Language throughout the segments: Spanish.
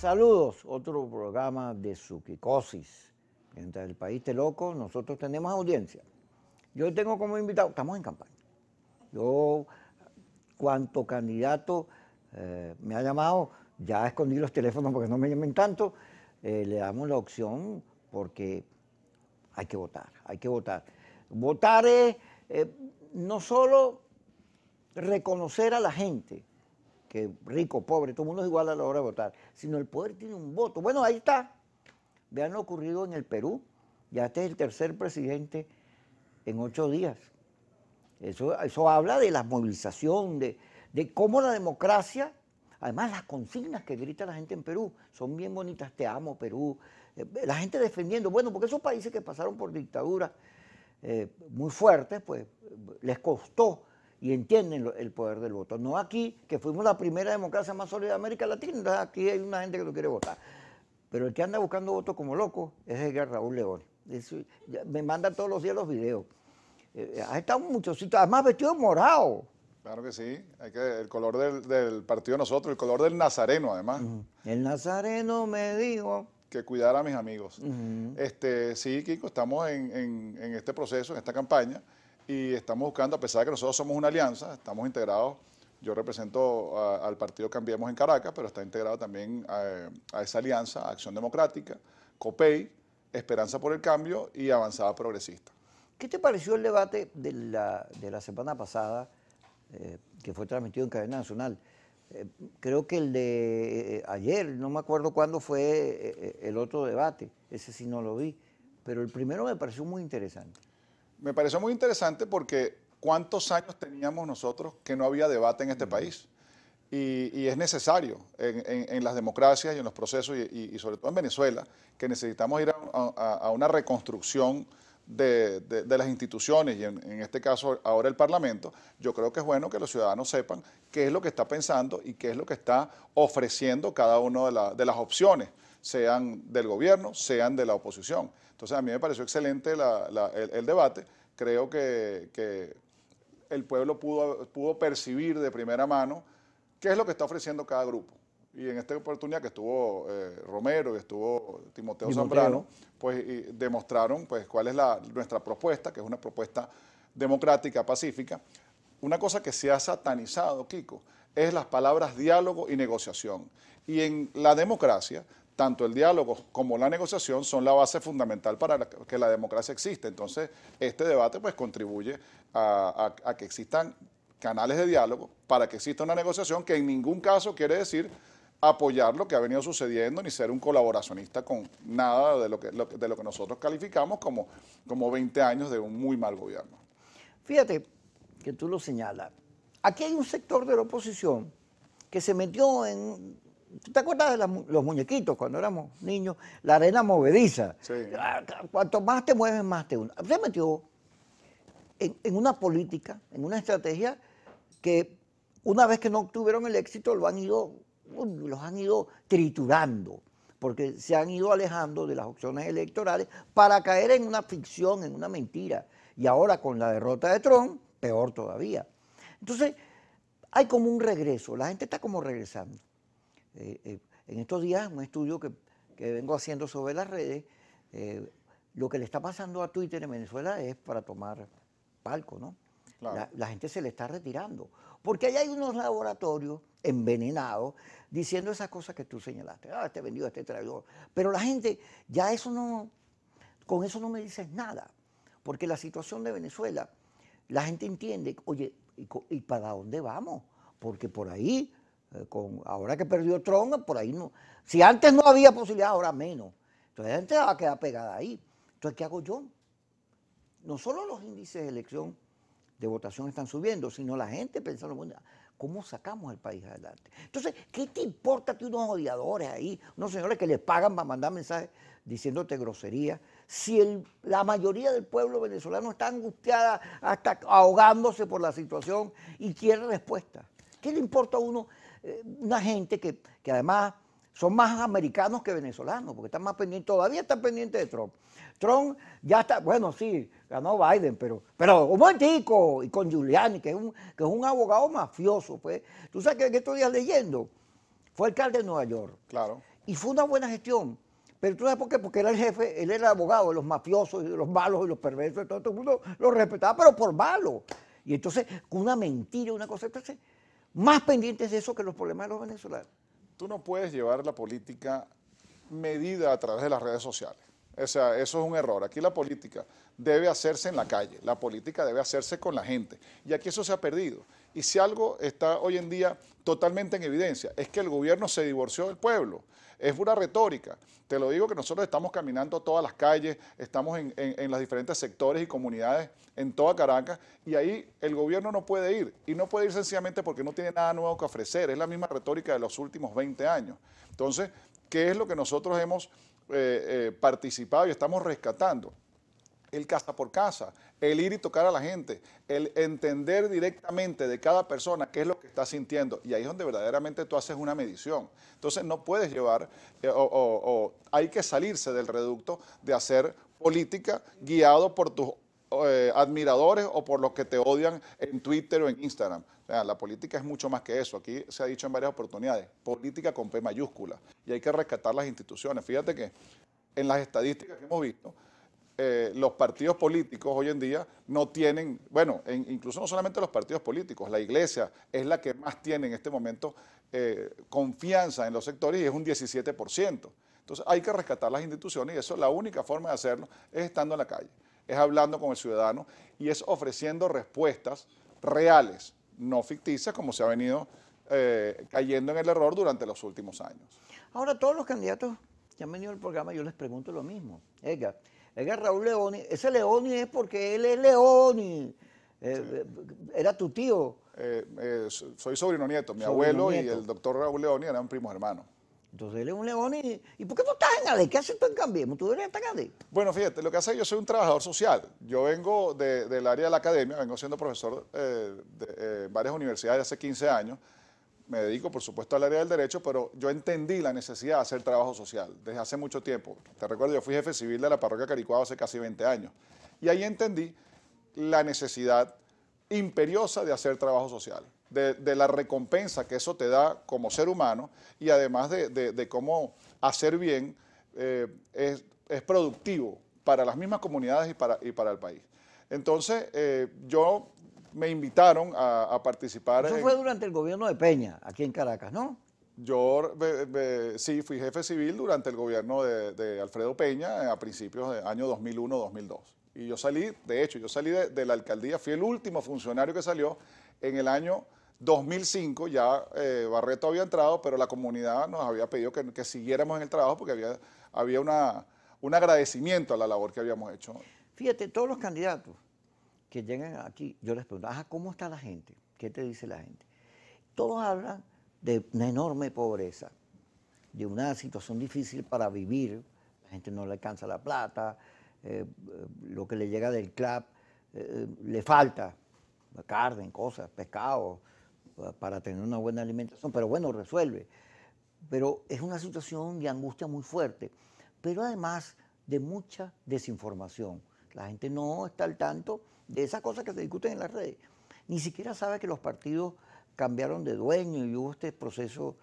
Saludos, otro programa de Suquicosis. Mientras el país esté loco, nosotros tenemos audiencia. Yo tengo como invitado, estamos en campaña. Yo, cuanto candidato me ha llamado, ya escondí los teléfonos porque no me llamen tanto, le damos la opción porque hay que votar, hay que votar. Votar es no solo reconocer a la gente, que rico, pobre, todo el mundo es igual a la hora de votar, sino el poder tiene un voto. Bueno, ahí está. Vean lo ocurrido en el Perú. Ya este es el tercer presidente en 8 días. Eso habla de la movilización, de cómo la democracia, además las consignas que grita la gente en Perú son bien bonitas. Te amo, Perú. La gente defendiendo, bueno, porque esos países que pasaron por dictaduras muy fuertes, pues les costó y entienden el poder del voto. No aquí, que fuimos la primera democracia más sólida de América Latina, entonces aquí hay una gente que no quiere votar. Pero el que anda buscando votos como loco es Edgar Raúl León. Me manda todos los días los videos. Ha estado en muchos sitios, además vestido de morado. Claro que sí, el color del partido de nosotros, el color del nazareno además. El nazareno me dijo que cuidara a mis amigos. Sí, Kiko, estamos en este proceso, en esta campaña, y estamos buscando, a pesar de que nosotros somos una alianza, estamos integrados. Yo represento al partido Cambiemos en Caracas, pero está integrado también a esa alianza, Acción Democrática, COPEI, Esperanza por el Cambio y Avanzada Progresista. ¿Qué te pareció el debate de la semana pasada, que fue transmitido en cadena nacional? Creo que el de ayer, no me acuerdo cuándo fue el otro debate, ese sí no lo vi, pero el primero me pareció muy interesante. Me pareció muy interesante porque ¿cuántos años teníamos nosotros que no había debate en este país? Y es necesario en las democracias y en los procesos, y sobre todo en Venezuela, que necesitamos ir a una reconstrucción de las instituciones y en este caso ahora el Parlamento. Yo creo que es bueno que los ciudadanos sepan qué es lo que está pensando y qué es lo que está ofreciendo cada una de las opciones, sean del gobierno, sean de la oposición. Entonces a mí me pareció excelente el debate. Creo que el pueblo pudo percibir de primera mano qué es lo que está ofreciendo cada grupo. Y en esta oportunidad que estuvo Romero y estuvo Timoteo Zambrano, pues demostraron pues cuál es nuestra propuesta, que es una propuesta democrática, pacífica. Una cosa que se ha satanizado, Kiko, es las palabras diálogo y negociación. Y en la democracia, tanto el diálogo como la negociación son la base fundamental para que la democracia exista. Entonces, este debate pues contribuye a que existan canales de diálogo, para que exista una negociación que en ningún caso quiere decir apoyar lo que ha venido sucediendo, ni ser un colaboracionista con nada de lo que nosotros calificamos como 20 años de un muy mal gobierno. Fíjate que tú lo señalas. Aquí hay un sector de la oposición que se metió en... ¿Tú te acuerdas de los muñequitos cuando éramos niños? La arena movediza. Sí. Cuanto más te mueves, más te hundes. Se metió en una política, en una estrategia que una vez que no obtuvieron el éxito los han ido triturando, porque se han ido alejando de las opciones electorales para caer en una ficción, en una mentira. Y ahora con la derrota de Trump, peor todavía. Entonces, hay como un regreso, la gente está como regresando. En estos días, un estudio que vengo haciendo sobre las redes, lo que le está pasando a Twitter en Venezuela es para tomar palco, ¿no? Claro. La gente se le está retirando, porque ahí hay unos laboratorios envenenados diciendo esas cosas que tú señalaste, este vendido, este traidor, pero la gente, ya eso no, con eso no me dices nada, porque la situación de Venezuela, la gente entiende, oye, ¿y para dónde vamos? Porque por ahí, ahora que perdió Trump, por ahí no, si antes no había posibilidad, ahora menos, entonces la gente va a quedar pegada ahí. Entonces, ¿qué hago yo? No solo los índices de elección de votación están subiendo, sino la gente pensando, bueno, ¿cómo sacamos el país adelante? Entonces, ¿qué te importa que unos odiadores ahí, unos señores que les pagan para mandar mensajes diciéndote groserías, si la mayoría del pueblo venezolano está angustiada, hasta ahogándose por la situación y quiere respuesta? ¿Qué le importa a uno, una gente que además son más americanos que venezolanos, porque están más pendientes, todavía están pendientes de Trump? Trump ya está, bueno, sí, ganó Biden, pero un momentico, y con Giuliani, que es un abogado mafioso, pues. Tú sabes que estos días leyendo, fue alcalde de Nueva York. Claro. Y fue una buena gestión. Pero tú sabes por qué, porque era el jefe, él era el abogado de los mafiosos y de los malos y los perversos, y todo el mundo lo respetaba, pero por malo. Y entonces, con una mentira, una cosa, entonces, más pendientes de eso que los problemas de los venezolanos. Tú no puedes llevar la política medida a través de las redes sociales. O sea, eso es un error. Aquí la política debe hacerse en la calle, la política debe hacerse con la gente. Y aquí eso se ha perdido. Y si algo está hoy en día totalmente en evidencia, es que el gobierno se divorció del pueblo. Es pura retórica. Te lo digo que nosotros estamos caminando todas las calles, estamos en los diferentes sectores y comunidades en toda Caracas, y ahí el gobierno no puede ir. Y no puede ir sencillamente porque no tiene nada nuevo que ofrecer. Es la misma retórica de los últimos 20 años. Entonces, ¿qué es lo que nosotros hemos participado y estamos rescatando? El casa por casa, el ir y tocar a la gente, el entender directamente de cada persona qué es lo que está sintiendo. Y ahí es donde verdaderamente tú haces una medición. Entonces no puedes llevar, hay que salirse del reducto de hacer política guiado por tus admiradores o por los que te odian en Twitter o en Instagram. O sea, la política es mucho más que eso. Aquí se ha dicho en varias oportunidades, política con P mayúscula. Y hay que rescatar las instituciones. Fíjate que en las estadísticas que hemos visto, los partidos políticos hoy en día no tienen, bueno, incluso no solamente los partidos políticos, la iglesia es la que más tiene en este momento confianza en los sectores y es un 17%. Entonces hay que rescatar las instituciones y eso la única forma de hacerlo es estando en la calle, es hablando con el ciudadano y es ofreciendo respuestas reales, no ficticias como se ha venido cayendo en el error durante los últimos años. Ahora, todos los candidatos que han venido al programa, yo les pregunto lo mismo. Edgar Raúl Leoni, ese Leoni es porque él es Leoni. Era tu tío. Soy sobrino nieto. Mi Sobrino abuelo nieto. y el doctor Raúl Leoni eran primos hermanos. Entonces él es un Leoni. ¿Y por qué tú estás en ADE? ¿Qué haces tú en Cambiemos? ¿Tú deberías estar en ADE? Bueno, fíjate, lo que hace es que yo soy un trabajador social. Yo vengo del área de la academia, vengo siendo profesor de varias universidades hace 15 años. Me dedico, por supuesto, al área del derecho, pero yo entendí la necesidad de hacer trabajo social desde hace mucho tiempo. Te recuerdo, yo fui jefe civil de la parroquia Caricuado hace casi 20 años. Y ahí entendí la necesidad imperiosa de hacer trabajo social, de la recompensa que eso te da como ser humano y además de cómo hacer bien es productivo para las mismas comunidades y para el país. Entonces, yo me invitaron a participar. Eso fue durante el gobierno de Peña, aquí en Caracas, ¿no? Yo sí, fui jefe civil durante el gobierno de Alfredo Peña a principios del año 2001-2002. Y yo salí, de hecho, yo salí de la alcaldía, fui el último funcionario que salió en el año 2005, ya Barreto había entrado, pero la comunidad nos había pedido que siguiéramos en el trabajo porque había un agradecimiento a la labor que habíamos hecho. Fíjate, todos los candidatos que llegan aquí, yo les pregunto, ¿cómo está la gente? ¿Qué te dice la gente? Todos hablan de una enorme pobreza, de una situación difícil para vivir, la gente no le alcanza la plata, lo que le llega del club le falta, carne, cosas, pescado, para tener una buena alimentación, pero bueno, resuelve. Pero es una situación de angustia muy fuerte, pero además de mucha desinformación. La gente no está al tanto de esas cosas que se discuten en las redes. Ni siquiera sabe que los partidos cambiaron de dueño y hubo este proceso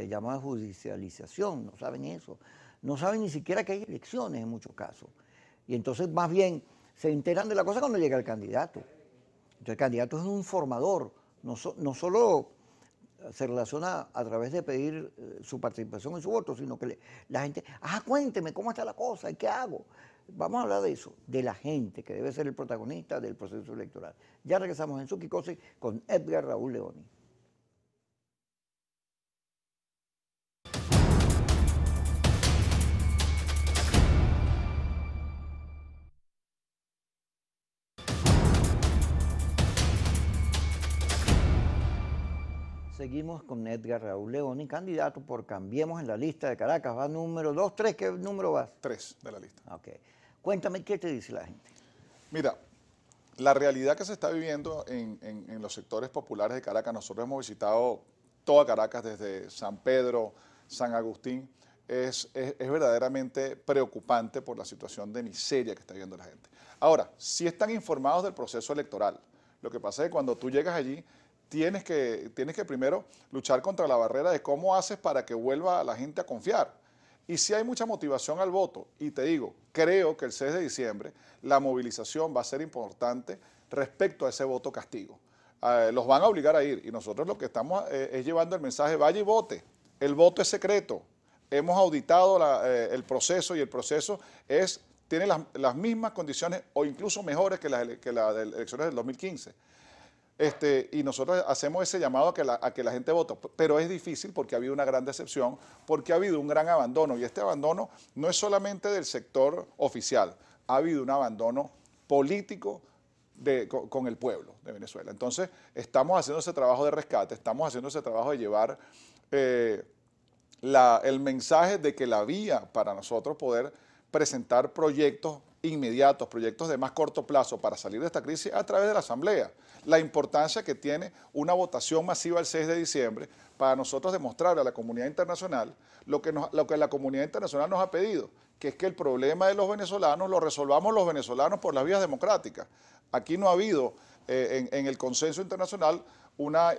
llamado judicialización. No saben eso. No saben ni siquiera que hay elecciones en muchos casos. Y entonces más bien se enteran de la cosa cuando llega el candidato. Entonces el candidato es un informador. No solo se relaciona a través de pedir su participación y su voto, sino que la gente, cuénteme cómo está la cosa y qué hago. Vamos a hablar de eso, de la gente, que debe ser el protagonista del proceso electoral. Ya regresamos en Suki Cose con Edgar Raúl Leoni. Seguimos con Edgar Raúl Leoni, candidato por Cambiemos en la lista de Caracas. Va número 2, 3, ¿qué número vas? 3 de la lista. Ok. Cuéntame, ¿qué te dice la gente? Mira, la realidad que se está viviendo en los sectores populares de Caracas, nosotros hemos visitado toda Caracas desde San Pedro, San Agustín, es verdaderamente preocupante por la situación de miseria que está viviendo la gente. Ahora, sí están informados del proceso electoral. Lo que pasa es que cuando tú llegas allí, tienes que primero luchar contra la barrera de cómo haces para que vuelva la gente a confiar. Y si hay mucha motivación al voto, y te digo, creo que el 6 de diciembre la movilización va a ser importante respecto a ese voto castigo. Los van a obligar a ir, y nosotros lo que estamos es llevando el mensaje, vaya y vote. El voto es secreto. Hemos auditado el proceso, y el proceso tiene las mismas condiciones o incluso mejores que las elecciones del 2015. Y nosotros hacemos ese llamado a que la gente vote, pero es difícil porque ha habido una gran decepción, porque ha habido un gran abandono, y este abandono no es solamente del sector oficial, ha habido un abandono político con el pueblo de Venezuela. Entonces, estamos haciendo ese trabajo de rescate, estamos haciendo ese trabajo de llevar el mensaje de que la vía para nosotros poder presentar proyectos inmediatos, proyectos de más corto plazo para salir de esta crisis a través de la Asamblea. La importancia que tiene una votación masiva el 6 de diciembre para nosotros demostrarle a la comunidad internacional lo que la comunidad internacional nos ha pedido, que es que el problema de los venezolanos lo resolvamos los venezolanos por las vías democráticas. Aquí no ha habido en el consenso internacional una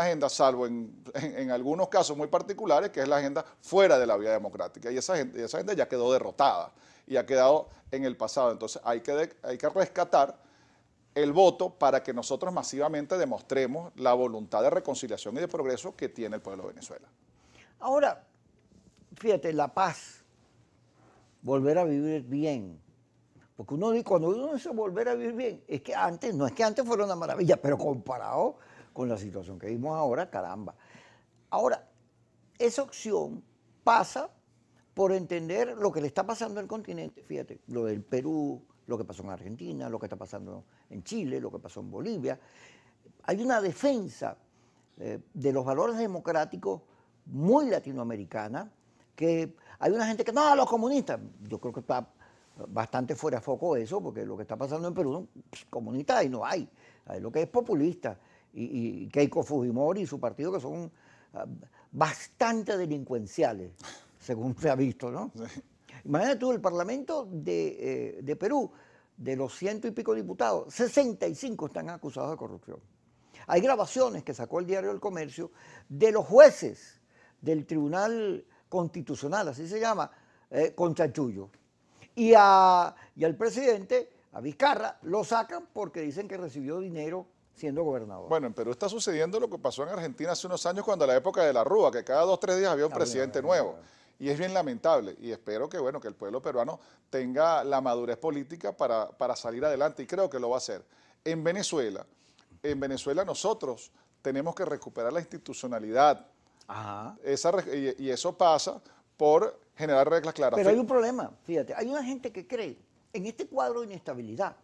agenda, salvo en algunos casos muy particulares, que es la agenda fuera de la vía democrática. Y esa agenda ya quedó derrotada y ha quedado en el pasado. Entonces hay que rescatar el voto para que nosotros masivamente demostremos la voluntad de reconciliación y de progreso que tiene el pueblo de Venezuela. Ahora, fíjate, la paz, volver a vivir bien. Porque cuando uno dice volver a vivir bien, es que no es que antes fuera una maravilla, pero comparado con la situación que vimos ahora, caramba. Ahora, esa opción pasa por entender lo que le está pasando al continente. Fíjate, lo del Perú, lo que pasó en Argentina, lo que está pasando en Chile, lo que pasó en Bolivia. Hay una defensa de los valores democráticos muy latinoamericana, que hay una gente que, no, los comunistas, yo creo que está bastante fuera de foco eso, porque lo que está pasando en Perú, comunistas ahí no hay lo que es populista, y Keiko Fujimori y su partido, que son bastante delincuenciales, según se ha visto, ¿no? Sí. Imagínate tú, el Parlamento de Perú, de los 100 y pico diputados, 65 están acusados de corrupción. Hay grabaciones que sacó el Diario del Comercio de los jueces del Tribunal Constitucional, así se llama, con chanchullo. Y al presidente, a Vizcarra, lo sacan porque dicen que recibió dinero siendo gobernador. Bueno, en Perú está sucediendo lo que pasó en Argentina hace unos años, cuando a la época de la Rúa, que cada 2 o 3 días había un presidente nuevo. Y es bien lamentable, y espero que, que el pueblo peruano tenga la madurez política para salir adelante, y creo que lo va a hacer. En Venezuela nosotros tenemos que recuperar la institucionalidad. Ajá. Y eso pasa por generar reglas claras. Pero hay un problema, fíjate, hay una gente que cree en este cuadro de inestabilidad.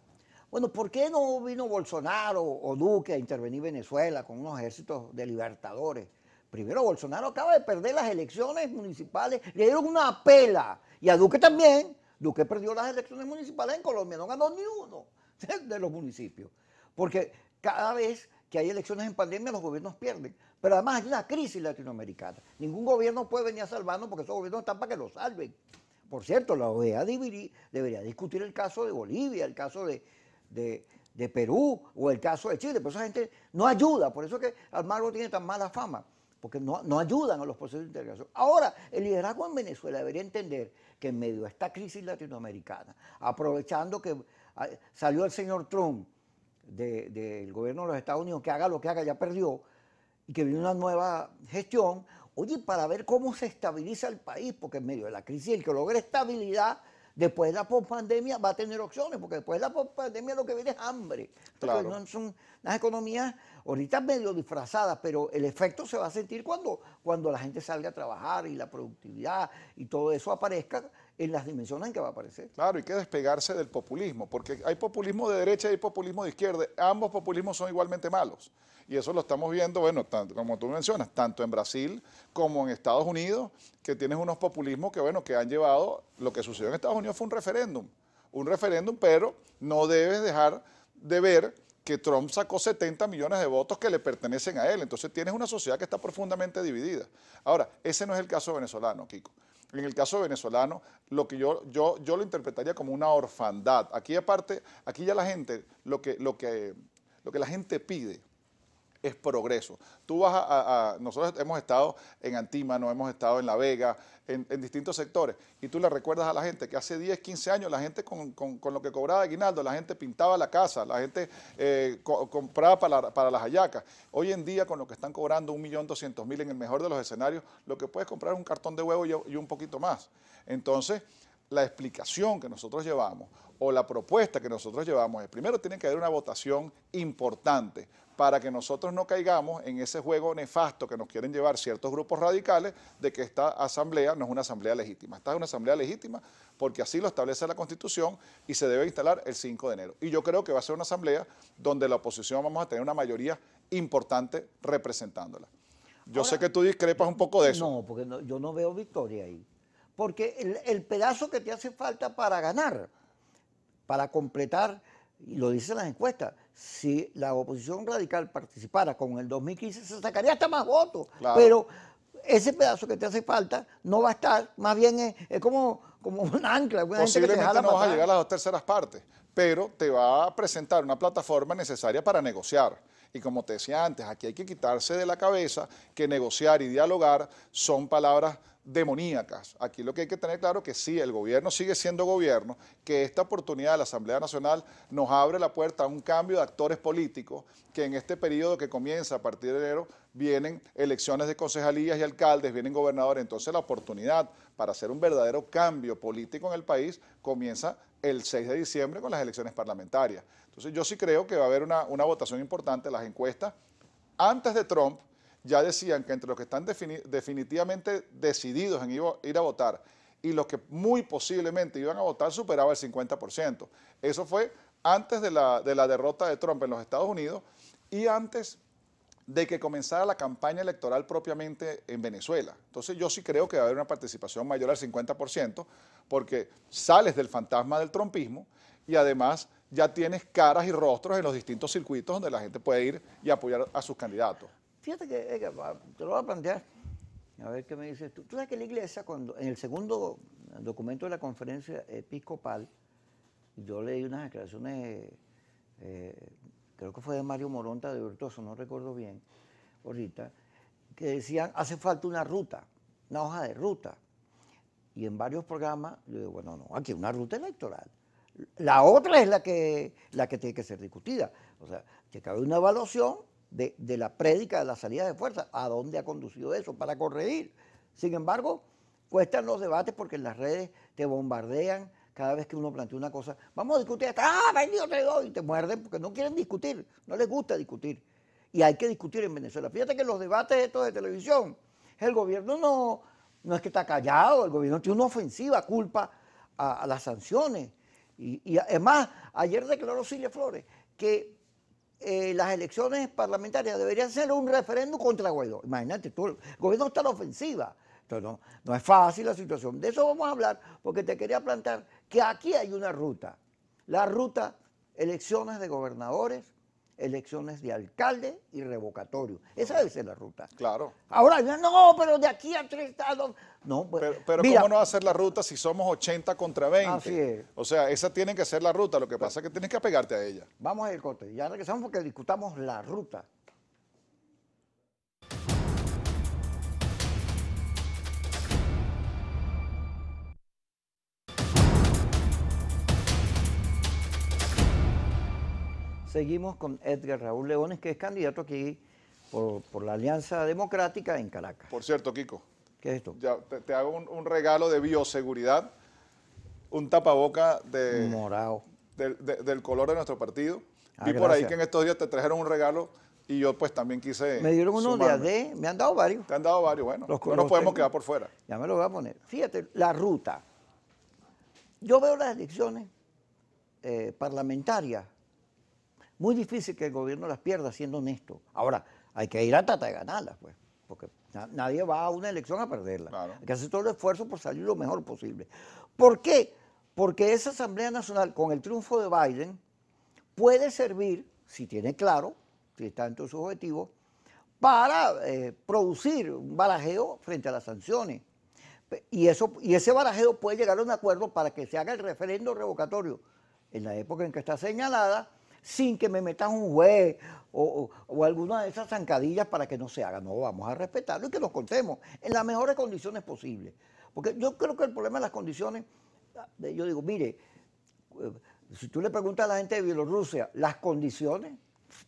Bueno, ¿por qué no vino Bolsonaro o Duque a intervenir Venezuela con unos ejércitos de libertadores? Primero, Bolsonaro acaba de perder las elecciones municipales, le dieron una pela, y a Duque también. Duque perdió las elecciones municipales en Colombia, no ganó ni uno de los municipios, porque cada vez que hay elecciones en pandemia los gobiernos pierden. Pero además hay una crisis latinoamericana. Ningún gobierno puede venir a salvarnos porque esos gobiernos están para que los salven. Por cierto, la OEA debería discutir el caso de Bolivia, el caso de Perú o el caso de Chile. Pero esa gente no ayuda. Por eso es que Almagro tiene tan mala fama, porque no ayudan a los procesos de integración. Ahora, el liderazgo en Venezuela debería entender que en medio de esta crisis latinoamericana, aprovechando que salió el señor Trump del gobierno de los Estados Unidos, que haga lo que haga, ya perdió, y que viene una nueva gestión, oye, para ver cómo se estabiliza el país, porque en medio de la crisis el que logre estabilidad, después de la pospandemia va a tener opciones, porque después de la pospandemia lo que viene es hambre. Claro. No, son las economías ahorita medio disfrazadas, pero el efecto se va a sentir cuando la gente salga a trabajar y la productividad y todo eso aparezca en las dimensiones en que va a aparecer. Claro, hay que despegarse del populismo, porque hay populismo de derecha y hay populismo de izquierda. Ambos populismos son igualmente malos. Y eso lo estamos viendo, bueno, tanto, como tú mencionas, tanto en Brasil como en Estados Unidos, que tienes unos populismos que han llevado, lo que sucedió en Estados Unidos fue un referéndum, pero no debes dejar de ver que Trump sacó 70 millones de votos que le pertenecen a él. Entonces tienes una sociedad que está profundamente dividida. Ahora, ese no es el caso venezolano, Kiko. En el caso venezolano, lo que yo lo interpretaría como una orfandad. Aquí aparte, aquí ya la gente, lo que la gente pide es progreso. Tú vas nosotros hemos estado en Antímano, hemos estado en La Vega, en distintos sectores, y tú le recuerdas a la gente que hace 10, 15 años la gente con lo que cobraba de aguinaldo, la gente pintaba la casa, la gente compraba para las hallacas. Hoy en día, con lo que están cobrando 1.200.000 en el mejor de los escenarios, lo que puedes comprar es un cartón de huevo y un poquito más. Entonces, la explicación que nosotros llevamos o la propuesta que nosotros llevamos es, primero tiene que haber una votación importante para que nosotros no caigamos en ese juego nefasto que nos quieren llevar ciertos grupos radicales de que esta asamblea no es una asamblea legítima. Esta es una asamblea legítima porque así lo establece la Constitución y se debe instalar el 5 de enero. Y yo creo que va a ser una asamblea donde la oposición vamos a tener una mayoría importante representándola. Yo sé que tú discrepas un poco de eso. No, porque yo no veo victoria ahí. Porque el pedazo que te hace falta para ganar, para completar, y lo dicen las encuestas, si la oposición radical participara con el 2015 se sacaría hasta más votos. Claro. Pero ese pedazo que te hace falta no va a estar, más bien es como un ancla. Posiblemente no vas a llegar a las 2/3 partes, pero te va a presentar una plataforma necesaria para negociar. Y como te decía antes, aquí hay que quitarse de la cabeza que negociar y dialogar son palabras demoníacas. Aquí lo que hay que tener claro es que sí, el gobierno sigue siendo gobierno, que esta oportunidad de la Asamblea Nacional nos abre la puerta a un cambio de actores políticos, que en este periodo que comienza a partir de enero vienen elecciones de concejalías y alcaldes, vienen gobernadores, entonces la oportunidad para hacer un verdadero cambio político en el país comienza el 6 de diciembre con las elecciones parlamentarias. Entonces yo sí creo que va a haber una votación importante. Las encuestas antes de Trump ya decían que entre los que están definitivamente decididos en ir a votar y los que muy posiblemente iban a votar superaba el 50%. Eso fue antes de la derrota de Trump en los Estados Unidos y antes de que comenzara la campaña electoral propiamente en Venezuela. Entonces yo sí creo que va a haber una participación mayor al 50% porque sales del fantasma del trumpismo y además ya tienes caras y rostros en los distintos circuitos donde la gente puede ir y apoyar a sus candidatos. Fíjate que te lo voy a plantear, a ver qué me dices tú. Tú sabes que la iglesia, en el segundo documento de la conferencia episcopal, yo leí unas declaraciones, creo que fue de Mario Moronta de Hurtoso, no recuerdo bien ahorita, que decían, hace falta una ruta, una hoja de ruta. Y en varios programas, yo digo, bueno, no, aquí hay una ruta electoral. La otra es la que tiene que ser discutida. O sea, que cabe una evaluación de la prédica de la salida de fuerza, a dónde ha conducido eso para corregir. Sin embargo, cuestan los debates porque en las redes te bombardean cada vez que uno plantea una cosa. Vamos a discutir esto, vendido te doy, y te muerden porque no quieren discutir, no les gusta discutir. Y hay que discutir en Venezuela. Fíjate que los debates estos de televisión, el gobierno no es que está callado, el gobierno tiene una ofensiva, culpa a las sanciones. Y además, ayer declaró Cilia Flores que las elecciones parlamentarias deberían ser un referéndum contra Guaidó. Imagínate, el gobierno está a la ofensiva. Entonces, no es fácil la situación. De eso vamos a hablar, porque te quería plantear que aquí hay una ruta. La ruta, elecciones de gobernadores, elecciones de alcalde y revocatorio. Esa debe ser la ruta. Claro. Ahora, no, pero de aquí a 3 estados. No, pues, pero mira, ¿cómo no va a ser la ruta si somos 80 contra 20? Así es. O sea, esa tiene que ser la ruta. Lo que pasa es que tienes que apegarte a ella. Vamos a ir corte. Ya regresamos porque discutamos la ruta. Seguimos con Edgar Raúl Leones, que es candidato aquí por la Alianza Democrática en Caracas. Por cierto, Kiko. ¿Qué es esto? Ya te hago un regalo de bioseguridad, un tapaboca morado del color de nuestro partido. Vi por gracias. ahí que en estos días te trajeron un regalo y yo pues también quise Me dieron uno sumarme. de AD, me han dado varios. Te han dado varios, bueno, no nos podemos tengo. quedar por fuera. Ya me lo voy a poner. Fíjate, la ruta. Yo veo las elecciones parlamentarias muy difícil que el gobierno las pierda, siendo honesto. Ahora, hay que ir a tratar de ganarlas, pues, porque nadie va a una elección a perderla. Claro. Hay que hacer todo el esfuerzo por salir lo mejor posible. ¿Por qué? Porque esa Asamblea Nacional, con el triunfo de Biden, puede servir, si tiene claro, si está entre sus objetivos, para producir un barajeo frente a las sanciones. Y ese barajeo puede llegar a un acuerdo para que se haga el referendo revocatorio en la época en que está señalada, sin que me metas un juez o alguna de esas zancadillas para que no se haga. No, vamos a respetarlo y que nos contemos en las mejores condiciones posibles. Porque yo creo que el problema de las condiciones, yo digo, mire, si tú le preguntas a la gente de Bielorrusia, las condiciones,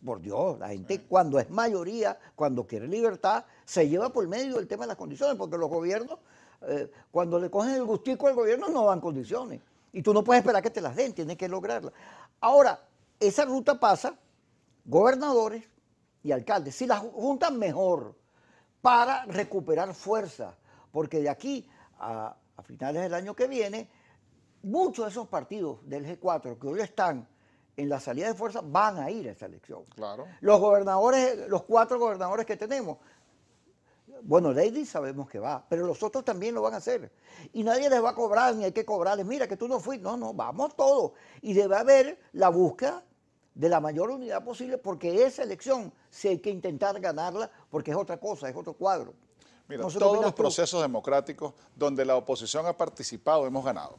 por Dios, la gente cuando es mayoría, cuando quiere libertad, se lleva por medio el tema de las condiciones, porque los gobiernos, cuando le cogen el gustico al gobierno, no dan condiciones. Y tú no puedes esperar que te las den, tienes que lograrlas. Ahora, esa ruta pasa gobernadores y alcaldes, si las juntan mejor, para recuperar fuerza, porque de aquí a finales del año que viene, muchos de esos partidos del G4 que hoy están en la salida de fuerza van a ir a esa elección. Claro. Los gobernadores, los 4 gobernadores que tenemos, bueno, Lady sabemos que va, pero los otros también lo van a hacer. Y nadie les va a cobrar, ni hay que cobrarles, mira que tú no fuiste, no, vamos todos. Y debe haber la búsqueda de la mayor unidad posible, porque esa elección sí hay que intentar ganarla, porque es otra cosa, es otro cuadro. Mira, No sé todos los procesos democráticos donde la oposición ha participado hemos ganado.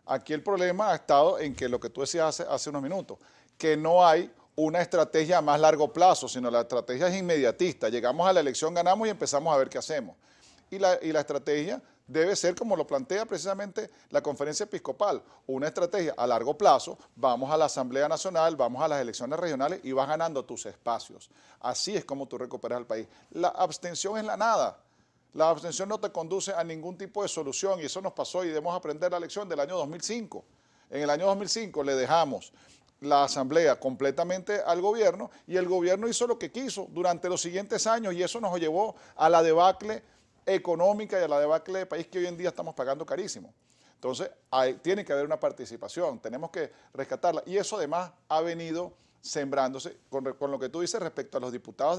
Aquí el problema ha estado en que lo que tú decías hace unos minutos, que no hay una estrategia a más largo plazo, sino la estrategia es inmediatista. Llegamos a la elección, ganamos y empezamos a ver qué hacemos. Y la estrategia debe ser, como lo plantea precisamente la Conferencia Episcopal, una estrategia a largo plazo. Vamos a la Asamblea Nacional, vamos a las elecciones regionales y vas ganando tus espacios. Así es como tú recuperas al país. La abstención es la nada. La abstención no te conduce a ningún tipo de solución y eso nos pasó y debemos aprender la lección del año 2005. En el año 2005 le dejamos la asamblea completamente al gobierno y el gobierno hizo lo que quiso durante los siguientes años y eso nos llevó a la debacle económica y a la debacle de país que hoy en día estamos pagando carísimo. Entonces, tiene que haber una participación, tenemos que rescatarla y eso además ha venido sembrándose con lo que tú dices respecto a los diputados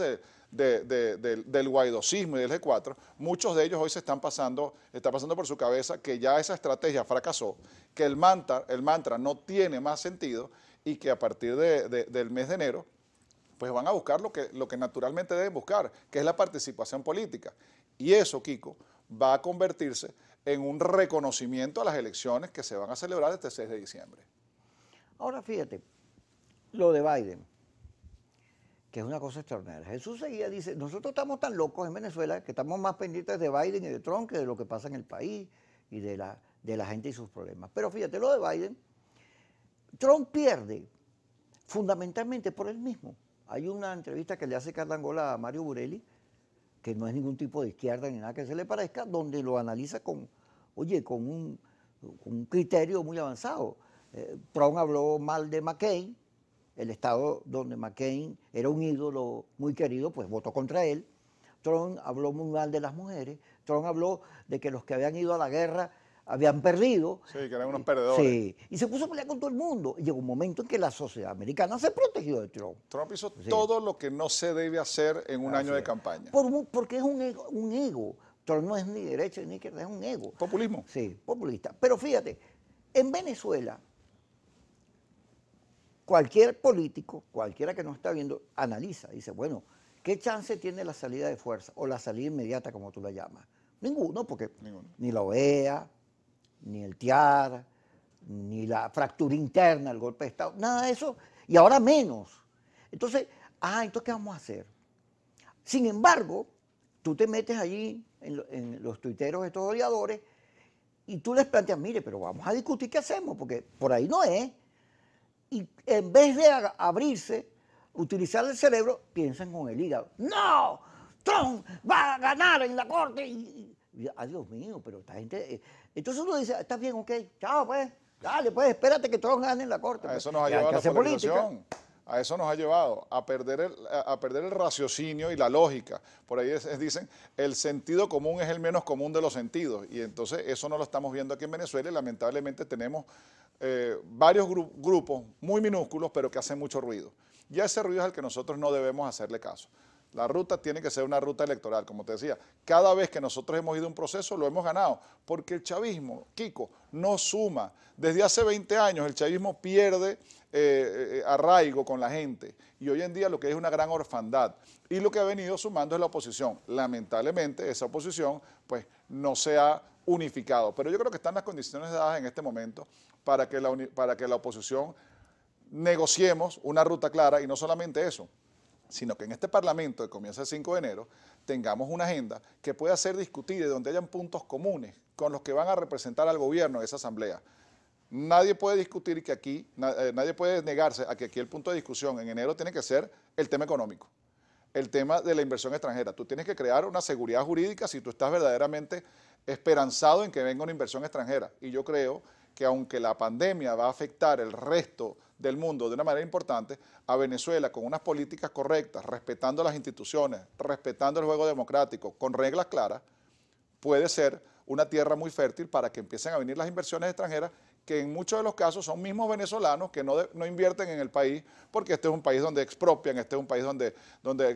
del guaidosismo y del G4, muchos de ellos hoy está pasando por su cabeza que ya esa estrategia fracasó, que el mantra no tiene más sentido y que a partir del mes de enero pues van a buscar lo que naturalmente deben buscar, que es la participación política. Y eso, Kiko, va a convertirse en un reconocimiento a las elecciones que se van a celebrar este 6 de diciembre. Ahora fíjate, lo de Biden, que es una cosa extraordinaria. Jesús seguía, dice, nosotros estamos tan locos en Venezuela que estamos más pendientes de Biden y de Trump que de lo que pasa en el país y de la gente y sus problemas. Pero fíjate, lo de Biden, Trump pierde fundamentalmente por él mismo. Hay una entrevista que le hace Carla Angola a Mario Burelli, que no es ningún tipo de izquierda ni nada que se le parezca, donde lo analiza con un criterio muy avanzado. Trump habló mal de McCain, el estado donde McCain era un ídolo muy querido, pues votó contra él. Trump habló muy mal de las mujeres. Trump habló de que los que habían ido a la guerra habían perdido. Sí, que eran unos perdedores. Sí, y se puso a pelear con todo el mundo. Y llegó un momento en que la sociedad americana se protegió de Trump. Trump hizo todo lo que no se debe hacer en un año de campaña. Porque es un ego. Trump no es ni derecha ni izquierda, es un ego. Populismo. Sí, populista. Pero fíjate, en Venezuela, cualquier político, cualquiera que nos está viendo, analiza, dice, bueno, ¿qué chance tiene la salida de fuerza o la salida inmediata, como tú la llamas? Ninguno, porque ni la OEA, ni el TIAR, ni la fractura interna, el golpe de Estado, nada de eso, y ahora menos. Entonces, ¿entonces qué vamos a hacer? Sin embargo, tú te metes allí en los tuiteros estos odiadores y tú les planteas, mire, pero vamos a discutir qué hacemos, porque por ahí no es. Y en vez de abrirse, utilizar el cerebro, piensan con el hígado. ¡No! ¡Trump va a ganar en la corte! ¡Ay, Dios mío! Pero esta gente... Entonces uno dice, está bien, ok, chao, pues. Dale, pues, espérate que Trump gane en la corte. A eso nos ha llevado la polarización. A eso nos ha llevado, a perder el raciocinio y la lógica. Por ahí dicen, el sentido común es el menos común de los sentidos. Y entonces eso no lo estamos viendo aquí en Venezuela y lamentablemente tenemos varios grupos muy minúsculos, pero que hacen mucho ruido. Y a ese ruido es al que nosotros no debemos hacerle caso. La ruta tiene que ser una ruta electoral, como te decía. Cada vez que nosotros hemos ido a un proceso, lo hemos ganado. Porque el chavismo, Kiko, no suma. Desde hace 20 años el chavismo pierde arraigo con la gente. Y hoy en día lo que es una gran orfandad. Y lo que ha venido sumando es la oposición. Lamentablemente, esa oposición pues no se ha unificado. Pero yo creo que están las condiciones dadas en este momento para que la oposición negociemos una ruta clara y no solamente eso, sino que en este Parlamento que comienza el 5 de enero tengamos una agenda que pueda ser discutida y donde hayan puntos comunes con los que van a representar al gobierno en esa asamblea. Nadie puede discutir que aquí, nadie puede negarse a que aquí el punto de discusión en enero tiene que ser el tema económico, el tema de la inversión extranjera. Tú tienes que crear una seguridad jurídica si tú estás verdaderamente esperanzado en que venga una inversión extranjera. Y yo creo que aunque la pandemia va a afectar el resto del mundo de una manera importante, a Venezuela con unas políticas correctas, respetando las instituciones, respetando el juego democrático, con reglas claras, puede ser una tierra muy fértil para que empiecen a venir las inversiones extranjeras, que en muchos de los casos son mismos venezolanos que no invierten en el país, porque este es un país donde expropian, este es un país donde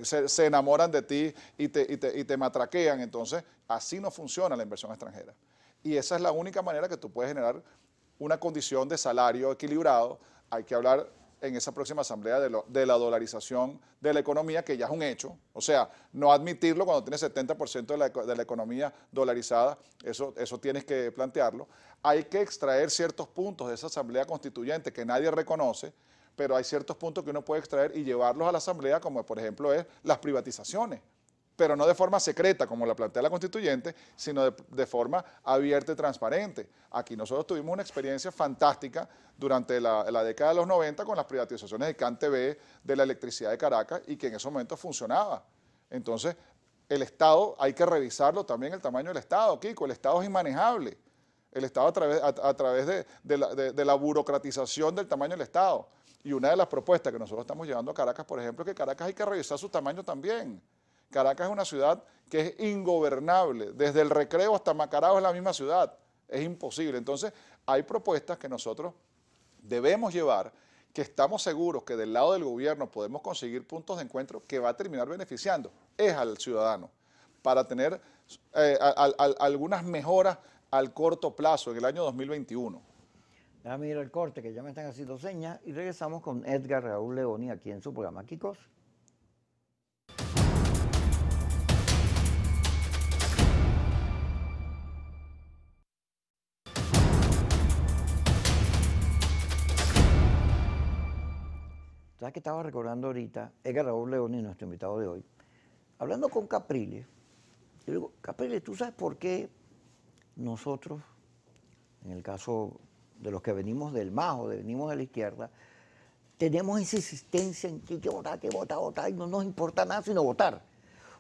se enamoran de ti y te matraquean. Entonces, así no funciona la inversión extranjera. Y esa es la única manera que tú puedes generar una condición de salario equilibrado. Hay que hablar en esa próxima asamblea de la dolarización de la economía, que ya es un hecho. O sea, no admitirlo cuando tienes 70% de la economía dolarizada, eso tienes que plantearlo. Hay que extraer ciertos puntos de esa asamblea constituyente que nadie reconoce, pero hay ciertos puntos que uno puede extraer y llevarlos a la asamblea, como por ejemplo es las privatizaciones, pero no de forma secreta como la plantea la constituyente, sino de forma abierta y transparente. Aquí nosotros tuvimos una experiencia fantástica durante la década de los 90 con las privatizaciones de CanTV, de la electricidad de Caracas, y que en ese momento funcionaba. Entonces, el Estado, hay que revisarlo también, el tamaño del Estado, Kiko. El Estado es inmanejable. El Estado a través de la burocratización del tamaño del Estado. Y una de las propuestas que nosotros estamos llevando a Caracas, por ejemplo, es que Caracas hay que revisar su tamaño también. Caracas es una ciudad que es ingobernable, desde el Recreo hasta Macarao es la misma ciudad, es imposible. Entonces, hay propuestas que nosotros debemos llevar, que estamos seguros que del lado del gobierno podemos conseguir puntos de encuentro que va a terminar beneficiando, es al ciudadano, para tener algunas mejoras al corto plazo en el año 2021. Déjame ir al corte, que ya me están haciendo señas, y regresamos con Edgar Raúl Leoni aquí en su programa Kikos. ¿Sabes que estaba recordando ahorita? Edgar Raúl Leoni, nuestro invitado de hoy, hablando con Capriles. Yo digo, Capriles, ¿tú sabes por qué nosotros, en el caso de los que venimos del MAS o venimos de la izquierda, tenemos esa insistencia en que hay que votar, y no nos importa nada sino votar?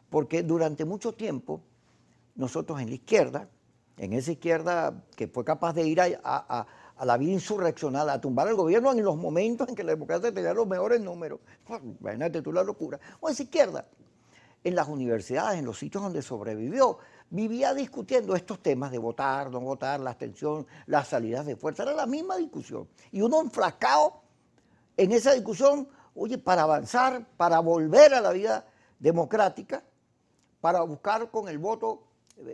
Porque durante mucho tiempo, nosotros en la izquierda, en esa izquierda que fue capaz de ir a la vía insurreccional, a tumbar al gobierno en los momentos en que la democracia tenía los mejores números. Imagínate tú la locura. O esa izquierda, en las universidades, en los sitios donde sobrevivió, vivía discutiendo estos temas de votar, no votar, la abstención, las salidas de fuerza. Era la misma discusión. Y uno enfrascado en esa discusión, oye, para avanzar, para volver a la vida democrática, para buscar con el voto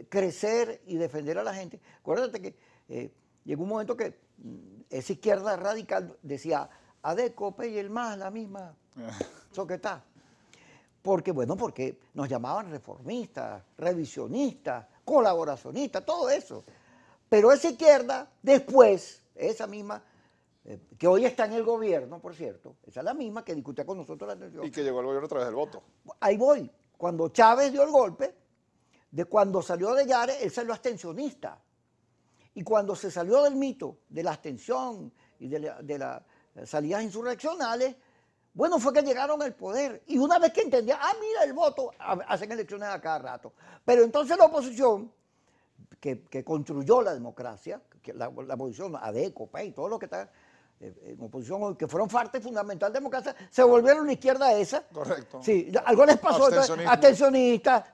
crecer y defender a la gente. Acuérdate que llegó un momento que esa izquierda radical decía, ADECO, PEI y el MAS, la misma soquetá. Porque nos llamaban reformistas, revisionistas, colaboracionistas, todo eso. Pero esa izquierda, después, esa misma, que hoy está en el gobierno, por cierto, esa es la misma que discutía con nosotros la atención. Y que llegó al gobierno a través del voto. Ahí voy. Cuando Chávez dio el golpe, de cuando salió de Yare, él salió abstencionista. Y cuando se salió del mito de la abstención y de las salidas insurreccionales, bueno, fue que llegaron al poder. Y una vez que entendían, mira el voto, hacen elecciones a cada rato. Pero entonces la oposición, que construyó la democracia, la oposición, ADECO, PEI, todo lo que está en oposición, que fueron parte fundamental de la democracia, se volvieron la izquierda esa. Correcto. Sí, algo les pasó. Abstencionistas.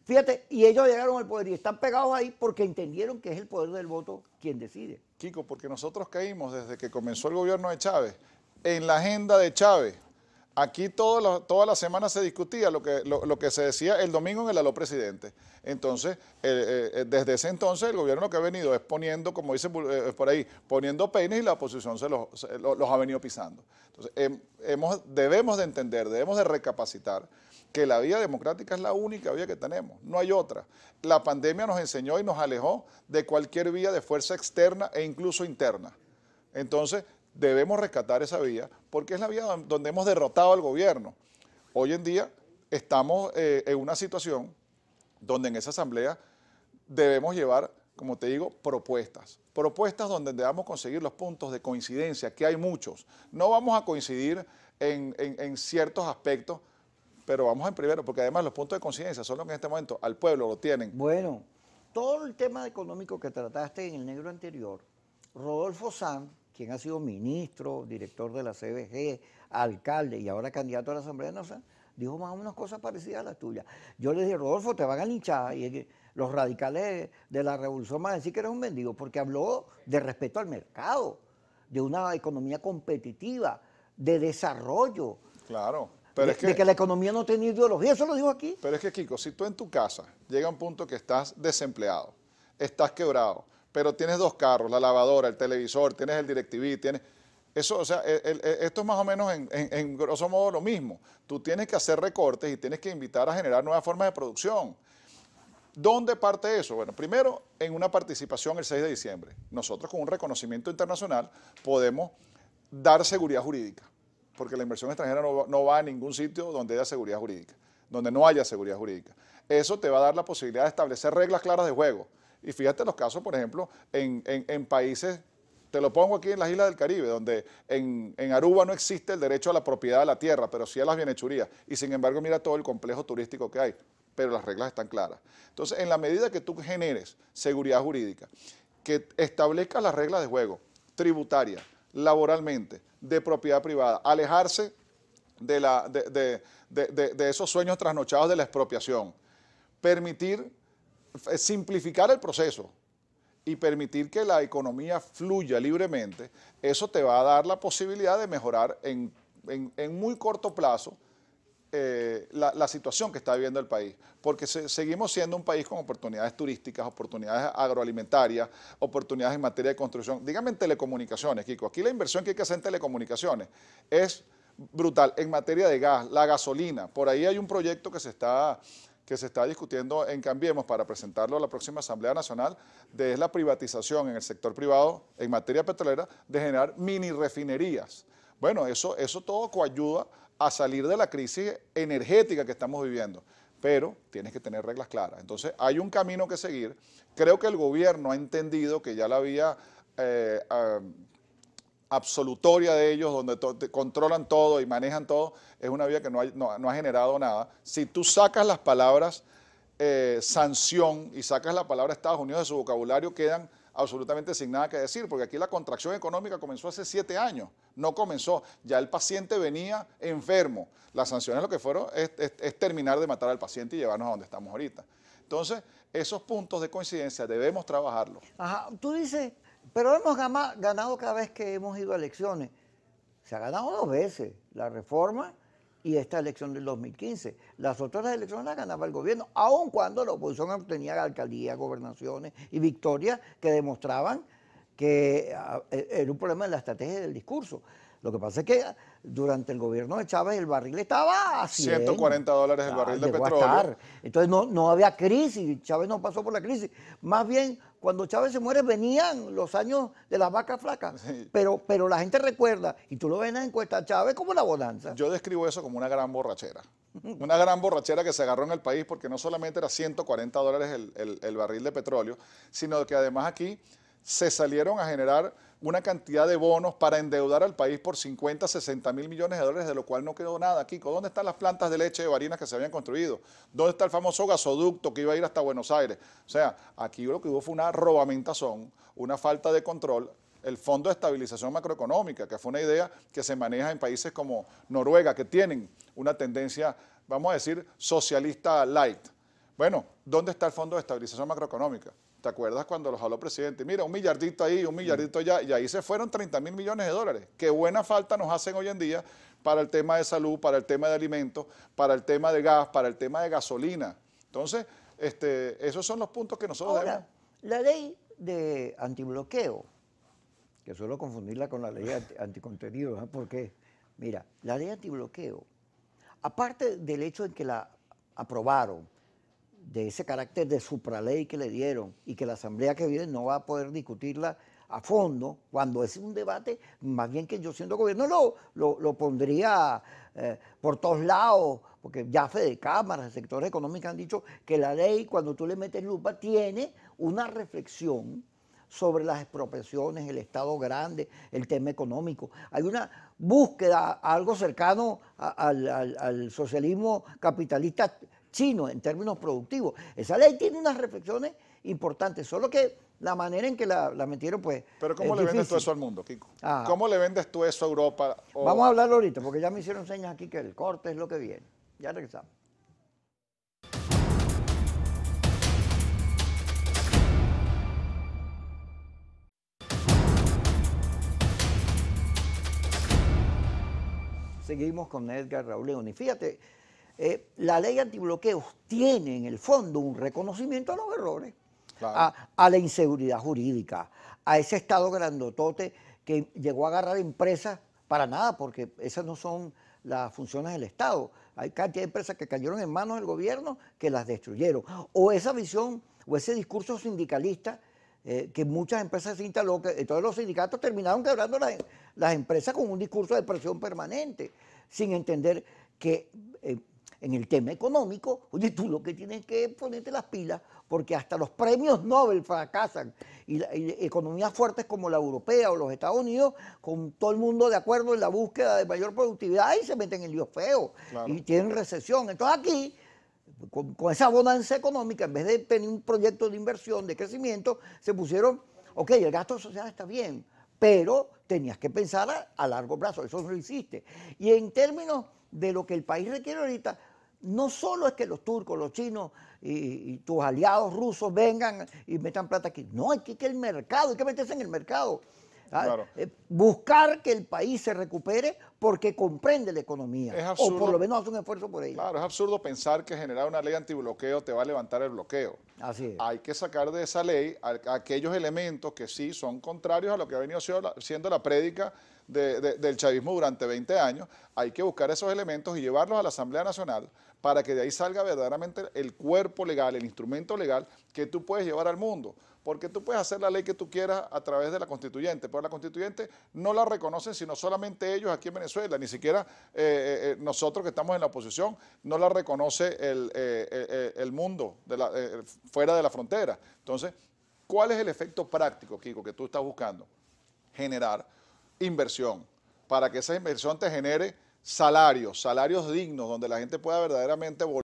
Fíjate, y ellos llegaron al poder y están pegados ahí porque entendieron que es el poder del voto quien decide. Kiko, porque nosotros caímos desde que comenzó el gobierno de Chávez en la agenda de Chávez. Aquí toda la semana se discutía lo que se decía el domingo en el aló presidente. Entonces, desde ese entonces el gobierno que ha venido es poniendo, como dice por ahí, poniendo peines, y la oposición los ha venido pisando. Entonces, debemos de entender, debemos de recapacitar que la vía democrática es la única vía que tenemos, no hay otra. La pandemia nos enseñó y nos alejó de cualquier vía de fuerza externa e incluso interna. Entonces, debemos rescatar esa vía porque es la vía donde hemos derrotado al gobierno. Hoy en día estamos en una situación donde en esa asamblea debemos llevar, como te digo, propuestas donde debamos conseguir los puntos de coincidencia, que hay muchos. No vamos a coincidir en ciertos aspectos, pero vamos en primero, porque además los puntos de coincidencia son los que en este momento al pueblo lo tienen. Bueno, todo el tema económico que trataste en el negro anterior, Rodolfo Sanz, quien ha sido ministro, director de la CBG, alcalde y ahora candidato a la Asamblea Nacional, dijo más o menos cosas parecidas a las tuyas. Yo le dije, Rodolfo, te van a linchar, y los radicales de la revolución van a decir que eres un mendigo, porque habló de respeto al mercado, de una economía competitiva, de desarrollo. Claro. Pero de que la economía no tiene ideología, eso lo dijo aquí. Pero es que, Kiko, si tú en tu casa llega un punto que estás desempleado, estás quebrado, pero tienes 2 carros, la lavadora, el televisor, tienes el DirecTV, tienes... Eso, o sea, esto es más o menos en grosso modo lo mismo. Tú tienes que hacer recortes y tienes que invitar a generar nuevas formas de producción. ¿Dónde parte eso? Bueno, primero, en una participación el 6 de diciembre. Nosotros con un reconocimiento internacional podemos dar seguridad jurídica, porque la inversión extranjera no va a ningún sitio donde haya seguridad jurídica, donde no haya seguridad jurídica. Eso te va a dar la posibilidad de establecer reglas claras de juego. Y fíjate los casos, por ejemplo, en países, te lo pongo aquí en las islas del Caribe, donde en Aruba no existe el derecho a la propiedad de la tierra, pero sí a las bienhechurías. Y sin embargo, mira todo el complejo turístico que hay, pero las reglas están claras. Entonces, en la medida que tú generes seguridad jurídica, que establezcas las reglas de juego tributarias, laboralmente, de propiedad privada, alejarse de esos sueños trasnochados de la expropiación, permitir, simplificar el proceso y permitir que la economía fluya libremente, eso te va a dar la posibilidad de mejorar en muy corto plazo la situación que está viviendo el país, porque seguimos siendo un país con oportunidades turísticas, oportunidades agroalimentarias, oportunidades en materia de construcción. Dígame en telecomunicaciones, Kiko, aquí la inversión que hay que hacer en telecomunicaciones es brutal. En materia de gas, la gasolina, por ahí hay un proyecto que se está discutiendo en Cambiemos para presentarlo a la próxima Asamblea Nacional, de la privatización en el sector privado en materia petrolera de generar mini refinerías. Bueno, eso todo coayuda a salir de la crisis energética que estamos viviendo, pero tienes que tener reglas claras. Entonces, hay un camino que seguir. Creo que el gobierno ha entendido que ya la vía absolutoria de ellos, donde controlan todo y manejan todo, es una vía que no ha generado nada. Si tú sacas las palabras sanción y sacas la palabra Estados Unidos de su vocabulario, quedan absolutamente sin nada que decir, porque aquí la contracción económica comenzó hace 7 años, no comenzó, ya el paciente venía enfermo. Las sanciones lo que fueron es terminar de matar al paciente y llevarnos a donde estamos ahorita. Entonces, esos puntos de coincidencia debemos trabajarlos. Ajá, tú dices, pero hemos ganado cada vez que hemos ido a elecciones. Se ha ganado 2 veces, la reforma y esta elección del 2015. Las otras elecciones las ganaba el gobierno, aun cuando la oposición obtenía alcaldías, gobernaciones y victorias que demostraban que era un problema de la estrategia del discurso. Lo que pasa es que durante el gobierno de Chávez el barril estaba a 100. $140 el barril de petróleo. Entonces no había crisis, Chávez no pasó por la crisis. Más bien, cuando Chávez se muere venían los años de las vacas flacas. Sí. Pero la gente recuerda, y tú lo ves en la encuesta, Chávez como la bonanza. Yo describo eso como una gran borrachera. Una gran borrachera que se agarró en el país porque no solamente era $140 el barril de petróleo, sino que además aquí se salieron a generar una cantidad de bonos para endeudar al país por 50, 60 mil millones de dólares, de lo cual no quedó nada, Kiko. ¿Dónde están las plantas de leche de Barinas que se habían construido? ¿Dónde está el famoso gasoducto que iba a ir hasta Buenos Aires? O sea, aquí lo que hubo fue una robamentazón, una falta de control. El Fondo de Estabilización Macroeconómica, que fue una idea que se maneja en países como Noruega, que tienen una tendencia, vamos a decir, socialista light. Bueno, ¿dónde está el Fondo de Estabilización Macroeconómica? ¿Te acuerdas cuando los habló el presidente? Mira, un millardito ahí, un millardito allá, y ahí se fueron 30 mil millones de dólares. Qué buena falta nos hacen hoy en día para el tema de salud, para el tema de alimentos, para el tema de gas, para el tema de gasolina. Entonces, esos son los puntos que nosotros debemos. La ley de antibloqueo, que suelo confundirla con la ley anticontenido, ¿eh? Porque, mira, la ley antibloqueo, aparte del hecho de que la aprobaron, de ese carácter de supraley que le dieron y que la asamblea que viene no va a poder discutirla a fondo, cuando es un debate, más bien que yo siendo gobierno lo pondría por todos lados, porque ya Fedecámaras, sectores económicos han dicho que la ley, cuando tú le metes lupa, tiene una reflexión sobre las expropiaciones, el Estado grande, el tema económico. Hay una búsqueda, algo cercano al socialismo capitalista chino en términos productivos. Esa ley tiene unas reflexiones importantes, solo que la manera en que la metieron, pues, Pero ¿cómo le vendes tú eso al mundo, Kiko? Ah. ¿Cómo le vendes tú eso a Europa? Vamos a hablarlo ahorita, porque ya me hicieron señas aquí que el corte es lo que viene. Ya regresamos. Seguimos con Edgar Raúl León. Y fíjate, la ley antibloqueos tiene en el fondo un reconocimiento a los errores, Claro. a la inseguridad jurídica, a ese Estado grandotote que llegó a agarrar empresas para nada, porque esas no son las funciones del Estado. Hay cantidad de empresas que cayeron en manos del gobierno que las destruyeron. O esa visión, o ese discurso sindicalista que muchas empresas se instaló, que todos los sindicatos terminaron quebrando las empresas con un discurso de presión permanente, sin entender que en el tema económico, oye, tú lo que tienes que ponerte las pilas, porque hasta los premios Nobel fracasan, y economías fuertes como la europea o los Estados Unidos, con todo el mundo de acuerdo en la búsqueda de mayor productividad, y se meten en líos feos, Claro. y tienen recesión. Entonces aquí, con esa bonanza económica, en vez de tener un proyecto de inversión, de crecimiento, se pusieron, ok, el gasto social está bien, pero tenías que pensar a largo plazo, eso no lo hiciste. Y en términos de lo que el país requiere ahorita, no solo es que los turcos, los chinos y tus aliados rusos vengan y metan plata aquí, no, hay que el mercado, hay que meterse en el mercado. Claro. Buscar que el país se recupere porque comprende la economía, Es absurdo, o por lo menos hace un esfuerzo por ello. Claro, es absurdo pensar que generar una ley antibloqueo te va a levantar el bloqueo. Así es. Hay que sacar de esa ley aquellos elementos que sí son contrarios a lo que ha venido siendo la prédica del chavismo durante 20 años. Hay que buscar esos elementos y llevarlos a la Asamblea Nacional para que de ahí salga verdaderamente el cuerpo legal, el instrumento legal que tú puedes llevar al mundo. Porque tú puedes hacer la ley que tú quieras a través de la constituyente, pero la constituyente no la reconocen sino solamente ellos aquí en Venezuela, ni siquiera nosotros que estamos en la oposición, no la reconoce el mundo fuera de la frontera. Entonces, ¿cuál es el efecto práctico, Kiko, que tú estás buscando? Generar inversión, para que esa inversión te genere salarios dignos, donde la gente pueda verdaderamente volver